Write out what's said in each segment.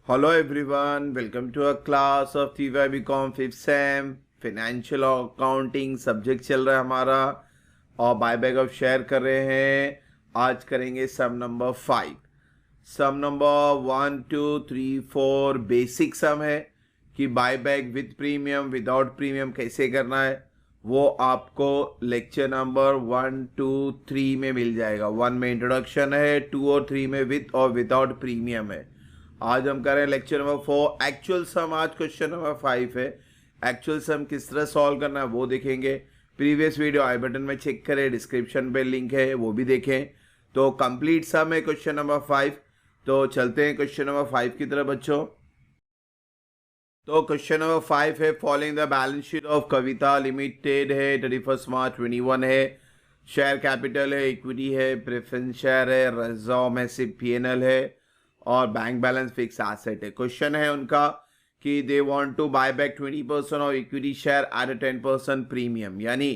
Hello everyone, welcome to a class of TYBCom 5th Sem financial और accounting subject चल रहा है हमारा और बायबैक ऑफ शेयर कर रहे हैं। आज करेंगे सम नंबर 5। सम नंबर 1 2 3 4 बेसिक सम है कि buyback with premium without premium कैसे करना है, वो आपको लेक्चर नंबर 1 2 3 में मिल जाएगा। 1 में इंट्रोडक्शन है, 2 और 3 में विद और विदाउट प्रीमियम है। आज हम कर रहे हैं लेक्चर नंबर 4 एक्चुअल सम। आज क्वेश्चन नंबर 5 है। एक्चुअल सम किस तरह सॉल्व करना है वो देखेंगे। प्रीवियस वीडियो आई बटन में चेक करें, डिस्क्रिप्शन पे लिंक है वो भी देखें। तो कंप्लीट सम है क्वेश्चन नंबर 5। तो चलते हैं क्वेश्चन नंबर 5 की तरफ बच्चों। तो क्वेश्चन नंबर 5 है, following the balance sheet of Kavita limited है, 31 मार्च 21 है। शेयर कैपिटल है, इक्विटी है, प्रेफरेंस शेयर है, रिजर्व में सिर्फ पीएनएल है और बैंक बैलेंस फिक्स एसेट है। क्वेश्चन है उनका कि they want to buy back 20% of equity share at 10% premium, यानी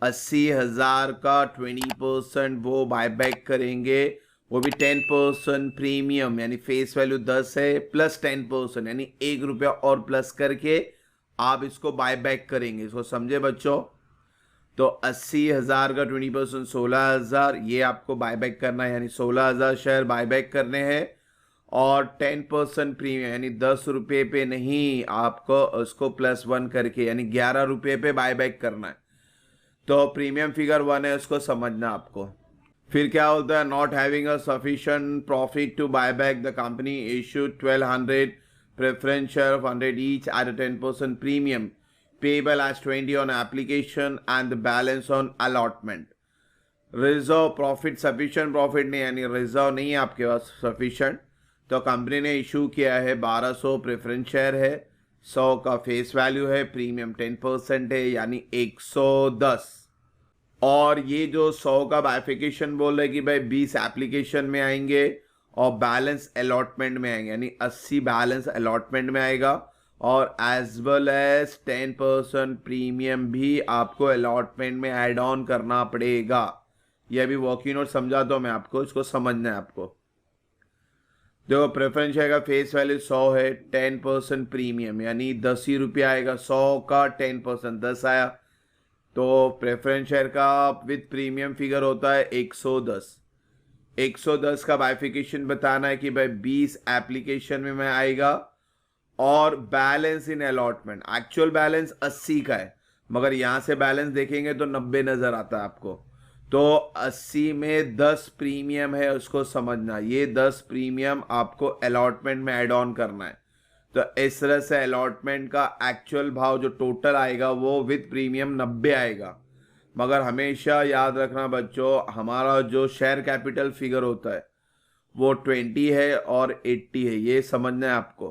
80,000 का 20% वो बाय बैक करेंगे, वो भी 10% प्रीमियम, यानी फेस वैल्यू 10 है प्लस 10% यानी 1 रुपया और प्लस करके आप इसको बाय बैक करेंगे। इसको समझे बच्चों? तो 80,000 का 20% 16,000 ये आपको बाय बैक करना है, यानी 16,000 शेयर बाय बैक करने हैं और 10% प्रीमियम यानी 10 रुपये पे नहीं, आपको उसको +1 करके यानी 11 रुपये पे बाय बैक करना है। तो प्रीमियम फिगर 1 है, उसको समझना आपको। फिर क्या होता है, not having a sufficient profit to buy back the company issued 1200 preference share of 100 each at 10% premium payable as 20 on application and the balance on allotment. Reserve profit sufficient profit नहीं, यानी रिजर्व नहीं है आपके पास sufficient, तो company ने issue किया है 1200 प्रेफरेंस शेयर है, 100 का फेस वैल्यू है, प्रीमियम 10% है यानी 110। और ये जो 100 का बाइफिकेशन बोल रहे कि भाई 20 एप्लीकेशन में आएंगे और बैलेंस अलॉटमेंट में आएंगे, यानी 80 बैलेंस अलॉटमेंट में आएगा और एज वेल एज 10% प्रीमियम भी आपको अलॉटमेंट में ऐड ऑन करना पड़ेगा। ये अभी वर्किंग नोट समझाता हूँ मैं आपको, इसको समझना है आपको। देखो प्रेफरेंस शेयर का फेस वैल्यू 100 है, 10% प्रीमियम यानी 10 ही रुपया आएगा, 100 का 10% 10 आया, तो प्रेफरेंस शेयर का विद प्रीमियम फिगर होता है 110। 110 का बाइफिकेशन बताना है कि भाई 20 एप्लीकेशन में मैं आएगा और बैलेंस इन अलॉटमेंट, एक्चुअल बैलेंस 80 का है मगर यहां से बैलेंस देखेंगे तो 90 नजर आता है आपको। तो 80 में 10 प्रीमियम है, उसको समझना। ये 10 प्रीमियम आपको अलॉटमेंट में ऐड ऑन करना है। तो इस तरह से अलॉटमेंट का एक्चुअल भाव जो टोटल आएगा वो विद प्रीमियम 90 आएगा। मगर हमेशा याद रखना बच्चों, हमारा जो शेयर कैपिटल फिगर होता है वो 20 है और 80 है, ये समझना है आपको।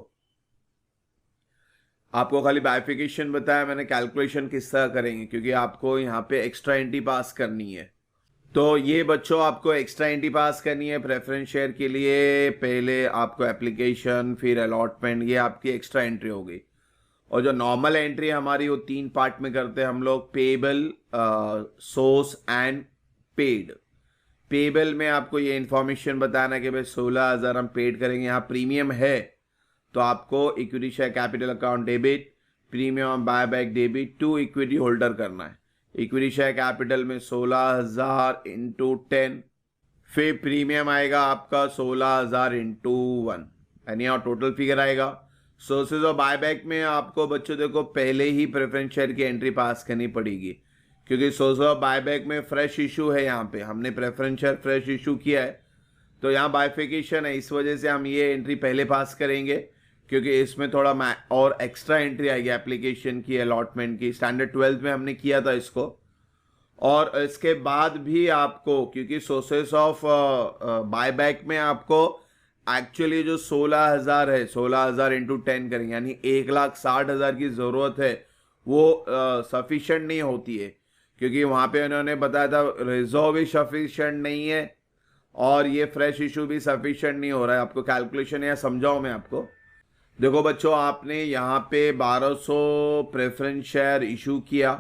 आपको खाली बाइफिकेशन बताया मैंने, कैलकुलेशन किस तरह करेंगे क्योंकि आपको यहाँ पे एक्स्ट्रा एंट्री पास करनी है। तो ये बच्चों आपको एक्स्ट्रा एंट्री पास करनी है प्रेफरेंस शेयर के लिए। पहले आपको एप्लीकेशन, फिर अलॉटमेंट, ये आपकी एक्स्ट्रा एंट्री होगी। और जो नॉर्मल एंट्री हमारी वो 3 पार्ट में करते हैं हम लोग, payable, source and paid. Payable में आपको ये इंफॉर्मेशन बताना है कि भाई 16,000 हम पेड करेंगे, यहाँ प्रीमियम है तो आपको equity share capital account debit, premium buy back debit to equity holder करना है। इक्विटी शेयर कैपिटल में 16,000 इंटू 10, फिर प्रीमियम आएगा आपका 16,000 इंटू 1, यानी और टोटल फिगर आएगा। सोर्सेज ऑफ बायबैक में आपको बच्चों देखो पहले ही प्रेफरेंस शेयर की एंट्री पास करनी पड़ेगी क्योंकि सोर्सेज ऑफ बायबैक में फ्रेश इशू है, यहाँ पे हमने प्रेफरेंस शेयर फ्रेश इशू किया है तो यहाँ बाइफिकेशन है, इस वजह से हम ये एंट्री पहले पास करेंगे क्योंकि इसमें थोड़ा और एक्स्ट्रा एंट्री आएगी एप्लीकेशन की, अलॉटमेंट की। स्टैंडर्ड 12 में हमने किया था इसको। और इसके बाद भी आपको, क्योंकि सोर्सेस ऑफ बायबैक में आपको एक्चुअली जो 16,000 है, 16,000 इंटू 10 करेंगे यानी 1,60,000 की ज़रूरत है, वो सफिशेंट नहीं होती है क्योंकि वहाँ पे उन्होंने बताया था रिजर्व भी सफिशेंट नहीं है और ये फ्रेश इशू भी सफिशेंट नहीं हो रहा है। आपको कैलकुलेशन यहाँ समझाऊँ मैं आपको। देखो बच्चों, आपने यहाँ पे 1200 प्रेफरेंस शेयर इशू किया,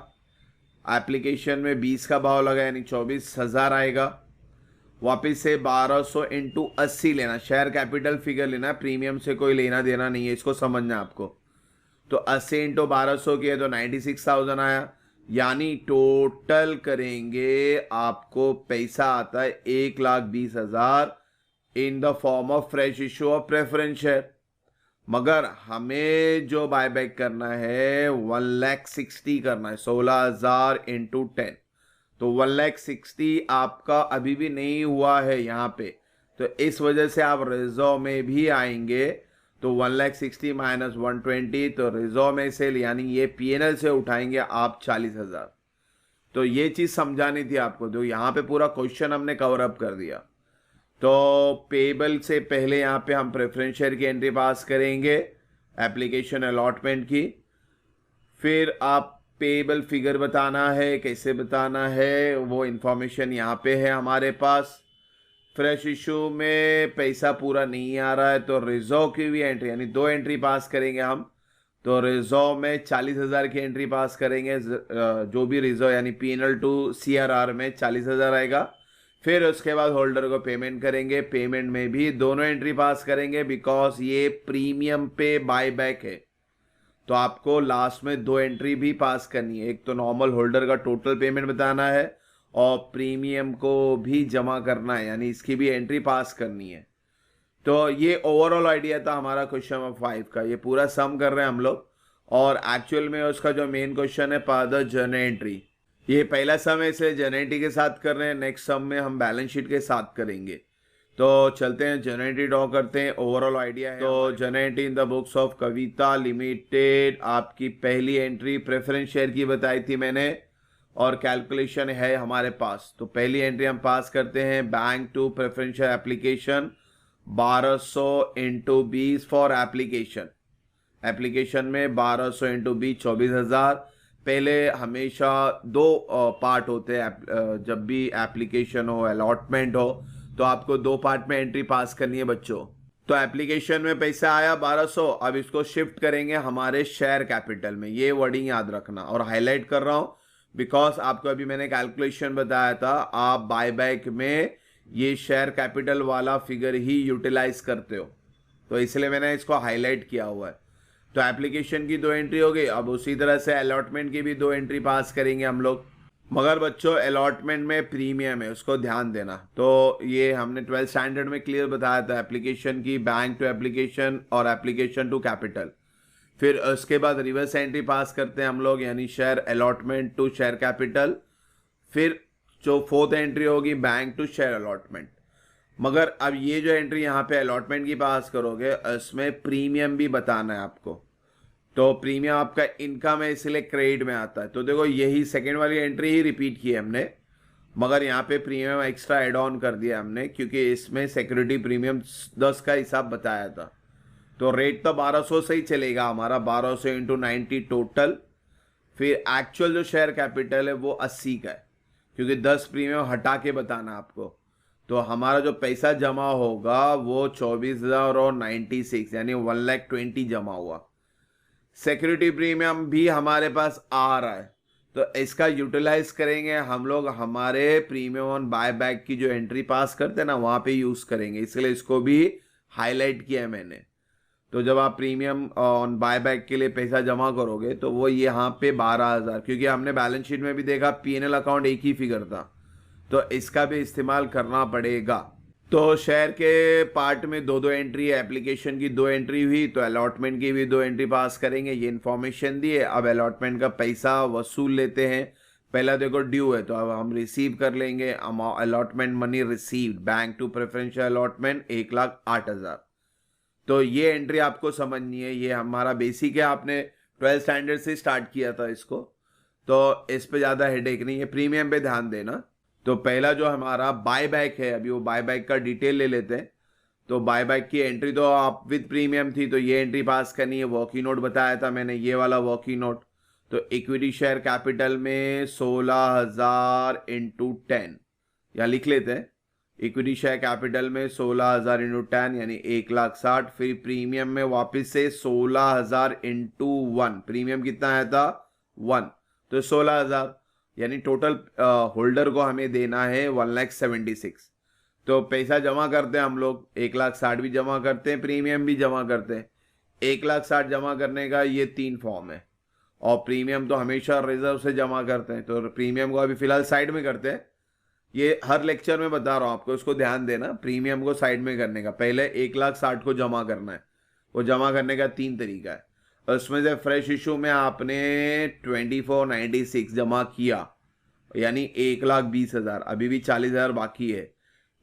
एप्लीकेशन में 20 का भाव लगा यानी 24,000 आएगा वापस से 1200 इंटू 80 लेना, शेयर कैपिटल फिगर लेना, प्रीमियम से कोई लेना देना नहीं है, इसको समझना है आपको। तो 80 इंटू 1200 किया तो 96,000 आया, यानी टोटल करेंगे आपको पैसा आता है 1,20,000 in the form of fresh issue of preference share. मगर हमें जो बायबैक करना है 1,60,000 करना है, 16,000 इंटू 10, तो 1,60,000 आपका अभी भी नहीं हुआ है यहाँ पे, तो इस वजह से आप रिजर्व में भी आएंगे। तो 1,60,000 माइनस 120, तो रिजर्व में से यानी ये पीएनएल से उठाएंगे आप 40,000। तो ये चीज़ समझानी थी आपको, तो यहाँ पे पूरा क्वेश्चन हमने कवर अप कर दिया। तो पेबल से पहले यहाँ पे हम प्रेफरेंस शेयर की एंट्री पास करेंगे, एप्लीकेशन अलॉटमेंट की, फिर आप पेबल फिगर बताना है, कैसे बताना है वो इंफॉर्मेशन यहाँ पे है हमारे पास। फ्रेश इशू में पैसा पूरा नहीं आ रहा है तो रिजर्व की भी एंट्री, यानी 2 एंट्री पास करेंगे हम। तो रिजर्व में 40,000 की एंट्री पास करेंगे, जो भी रिजर्व यानी पीएनएल टू सीआरआर में 40,000 आएगा। फिर उसके बाद होल्डर को पेमेंट करेंगे, पेमेंट में भी दोनों एंट्री पास करेंगे बिकॉज ये प्रीमियम पे बायबैक है, तो आपको लास्ट में 2 एंट्री भी पास करनी है। एक तो नॉर्मल होल्डर का टोटल पेमेंट बताना है और प्रीमियम को भी जमा करना है, यानी इसकी भी एंट्री पास करनी है। तो ये ओवरऑल आइडिया था हमारा क्वेश्चन नंबर 5 का। ये पूरा सम कर रहे हैं हम लोग, और एक्चुअल में उसका जो मेन क्वेश्चन है पाद जर्नल एंट्री, ये पहला सम है इसलिए जर्नल एंट्री के साथ कर रहे हैं, नेक्स्ट सम में हम बैलेंस शीट के साथ करेंगे। तो चलते हैं जर्नल एंट्री ड्रॉ करते हैं, ओवरऑल आइडिया है। तो journal entry in the books of Kavita limited, आपकी पहली एंट्री प्रेफरेंस शेयर की बताई थी मैंने, और कैलकुलेशन है हमारे पास। तो पहली एंट्री हम पास करते हैं, bank to preference share application 1200 into 20 for application. Application में 1200 इंटू 20 24,000। पहले हमेशा 2 पार्ट होते हैं, जब भी एप्लीकेशन हो अलॉटमेंट हो तो आपको 2 पार्ट में एंट्री पास करनी है बच्चों। तो एप्लीकेशन में पैसा आया 1200, अब इसको शिफ्ट करेंगे हमारे शेयर कैपिटल में, ये वर्डिंग याद रखना। और हाईलाइट कर रहा हूं बिकॉज आपको अभी मैंने कैलकुलेशन बताया था, आप बायबैक में ये शेयर कैपिटल वाला फिगर ही यूटिलाइज करते हो, तो इसलिए मैंने इसको हाईलाइट किया हुआ है। तो एप्लीकेशन की 2 एंट्री हो गई, अब उसी तरह से अलॉटमेंट की भी 2 एंट्री पास करेंगे हम लोग। मगर बच्चों अलॉटमेंट में प्रीमियम है, उसको ध्यान देना। तो ये हमने 12th स्टैंडर्ड में क्लियर बताया था, एप्लीकेशन की बैंक टू एप्लीकेशन और एप्लीकेशन टू कैपिटल। फिर उसके बाद रिवर्स एंट्री पास करते हैं हम लोग, यानी share allotment to share capital. फिर जो 4th एंट्री होगी बैंक टू शेयर अलॉटमेंट। मगर अब ये जो एंट्री यहाँ पे अलॉटमेंट की पास करोगे, इसमें प्रीमियम भी बताना है आपको। तो प्रीमियम आपका इनकम है इसलिए क्रेडिट में आता है। तो देखो यही सेकेंड वाली एंट्री ही रिपीट की है हमने, मगर यहाँ पे प्रीमियम एक्स्ट्रा एड ऑन कर दिया हमने, क्योंकि इसमें सिक्योरिटी प्रीमियम 10 का हिसाब बताया था। तो रेट तो 1200 से ही चलेगा हमारा, 1200 इंटू 90 टोटल। फिर एक्चुअल जो शेयर कैपिटल है वो 80 का है, क्योंकि 10 प्रीमियम हटा के बताना आपको। तो हमारा जो पैसा जमा होगा वो 24,000 और 96 यानी 1,20,000 जमा हुआ। सिक्योरिटी प्रीमियम भी हमारे पास आ रहा है, तो इसका यूटिलाइज करेंगे हम लोग, हमारे प्रीमियम ऑन बायबैक की जो एंट्री पास करते हैं ना वहां पे यूज करेंगे, इसलिए इसको भी हाईलाइट किया है मैंने। तो जब आप प्रीमियम ऑन बायबैक के लिए पैसा जमा करोगे तो वो यहाँ पे 12,000, क्योंकि हमने बैलेंस शीट में भी देखा पीएनएल अकाउंट एक ही फिगर था, तो इसका भी इस्तेमाल करना पड़ेगा। तो शेयर के पार्ट में 2-2 एंट्री है, एप्लीकेशन की 2 एंट्री हुई, तो अलॉटमेंट की भी 2 एंट्री पास करेंगे, ये इन्फॉर्मेशन दी है। अब अलॉटमेंट का पैसा वसूल लेते हैं। पहला देखो ड्यू है, तो अब हम रिसीव कर लेंगे। Allotment money received bank to preferential allotment 1,08,000। तो ये एंट्री आपको समझनी है, ये हमारा बेसिक है, आपने 12th स्टैंडर्ड से स्टार्ट किया था इसको, तो इस पे ज़्यादा हेडेक नहीं है, प्रीमियम पे ध्यान देना। तो पहला जो हमारा बायबैक है, अभी वो बायबैक का डिटेल ले लेते हैं। तो बायबैक की एंट्री तो आप विद प्रीमियम थी, तो ये एंट्री पास करनी है। वर्किंग नोट बताया था मैंने, ये वाला वर्किंग नोट। तो इक्विटी शेयर कैपिटल में 16,000 इंटू 10, या लिख लेते हैं इक्विटी शेयर कैपिटल में 16,000 इंटू 10 यानी 1,60,000। फिर प्रीमियम में वापस से 16,000 इंटू 1, प्रीमियम कितना आया था 1, तो 16,000 यानी टोटल होल्डर को हमें देना है 1,76,000। तो पैसा जमा करते हैं हम लोग, 1,60,000 भी जमा करते हैं, प्रीमियम भी जमा करते हैं। 1,60,000 जमा करने का ये 3 फॉर्म है, और प्रीमियम तो हमेशा रिजर्व से जमा करते हैं। तो प्रीमियम को अभी फिलहाल साइड में करते हैं, ये हर लेक्चर में बता रहा हूँ आपको, इसको ध्यान देना। प्रीमियम को साइड में करने का, पहले 1,60,000 को जमा करना है। वो जमा करने का 3 तरीका है, और उसमें से फ्रेश इशू में आपने 2496 जमा किया, यानी 1,20,000, अभी भी 40,000 बाकी है।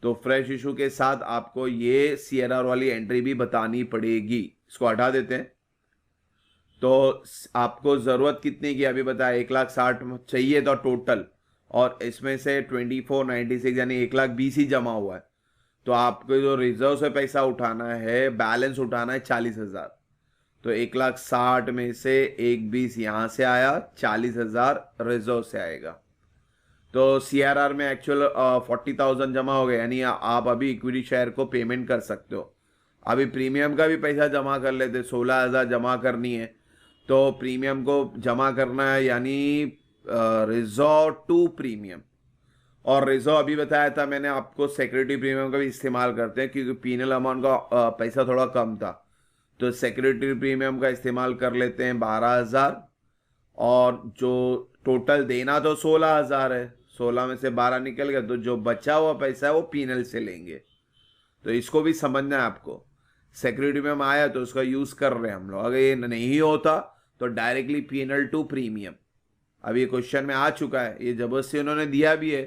तो फ्रेश इशू के साथ आपको ये CRR वाली एंट्री भी बतानी पड़ेगी। इसको हटा देते हैं। तो आपको ज़रूरत कितनी की अभी बताया, 1,60,000 चाहिए था टोटल, और इसमें से 2496 यानी 1,20,000 ही जमा हुआ है। तो आपको जो रिजर्व से पैसा उठाना है, बैलेंस उठाना है 40,000। तो 1,60,000 में से 1,20,000 यहाँ से आया, 40,000 रिजर्व से आएगा। तो CRR में एक्चुअल 40,000 जमा हो गया, यानी आप अभी इक्विटी शेयर को पेमेंट कर सकते हो। अभी प्रीमियम का भी पैसा जमा कर लेते, 16,000 जमा करनी है। तो प्रीमियम को जमा करना है, यानी रिजर्व टू प्रीमियम। और रिजर्व अभी बताया था मैंने आपको, सिक्योरिटी प्रीमियम का भी इस्तेमाल करते हैं, क्योंकि पीनल अमाउंट का पैसा थोड़ा कम था। तो सिक्योरिटी प्रीमियम का इस्तेमाल कर लेते हैं 12,000, और जो टोटल देना तो 16,000 है, 16 में से 12 निकल गया, तो जो बचा हुआ पैसा है वो पीनल से लेंगे। तो इसको भी समझना है आपको। सिक्योरिटी में आया तो उसका यूज कर रहे हैं हम लोग, अगर ये नहीं होता तो डायरेक्टली पीनल टू प्रीमियम। अभी ये क्वेश्चन में आ चुका है, ये जबरदस्ती उन्होंने दिया भी है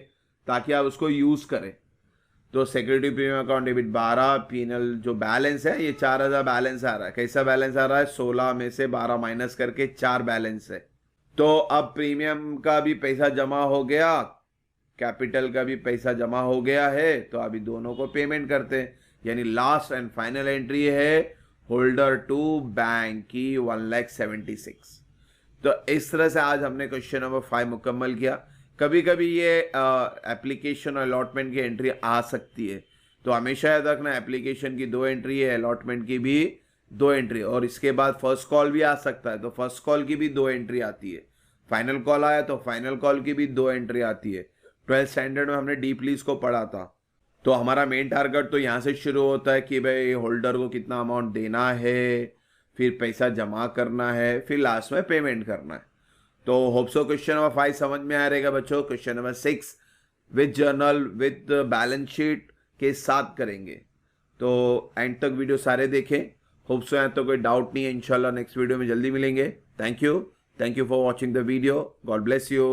ताकि आप उसको यूज करें। तो security premium account debit 12, PNL जो बैलेंस है ये 4,000 बैलेंस आ रहा है। कैसा बैलेंस आ रहा है, 16 में से 12 माइनस करके 4 बैलेंस है। तो अब प्रीमियम का भी पैसा जमा हो गया, कैपिटल का भी पैसा जमा हो गया है, तो अभी दोनों को पेमेंट करते हैं। यानी लास्ट एंड फाइनल एंट्री है होल्डर टू बैंक की 1,76,000। तो इस तरह से आज हमने क्वेश्चन नंबर 5 मुकम्मल किया। कभी कभी ये एप्लीकेशन और अलॉटमेंट की एंट्री आ सकती है, तो हमेशा याद रखना एप्लीकेशन की 2 एंट्री है, अलॉटमेंट की भी 2 एंट्री, और इसके बाद फर्स्ट कॉल भी आ सकता है, तो फर्स्ट कॉल की भी 2 एंट्री आती है। फाइनल कॉल आया तो फाइनल कॉल की भी 2 एंट्री आती है। 12th स्टैंडर्ड में हमने डीपली इसको पढ़ा था। तो हमारा मेन टारगेट तो यहाँ से शुरू होता है कि भाई होल्डर को कितना अमाउंट देना है, फिर पैसा जमा करना है, फिर लास्ट में पेमेंट करना है। तो होप सो क्वेश्चन नंबर 5 समझ में आ रहेगा बच्चों। Question number 6 with journal with balance sheet के साथ करेंगे। तो एंड तक वीडियो सारे देखें। होप सो यहाँ तो कोई डाउट नहीं है। इंशाल्लाह नेक्स्ट वीडियो में जल्दी मिलेंगे। Thank you for watching the video. God bless you.